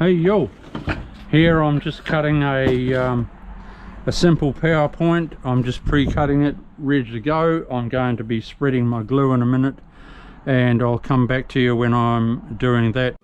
Hey yo, here I'm just cutting a simple PowerPoint. I'm just pre-cutting it, ready to go. I'm going to be spreading my glue in a minute, and I'll come back to you when I'm doing that.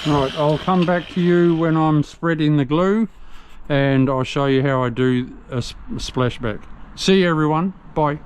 Right, I'll come back to you when I'm spreading the glue, and I'll show you how I do a splashback. See you everyone, bye.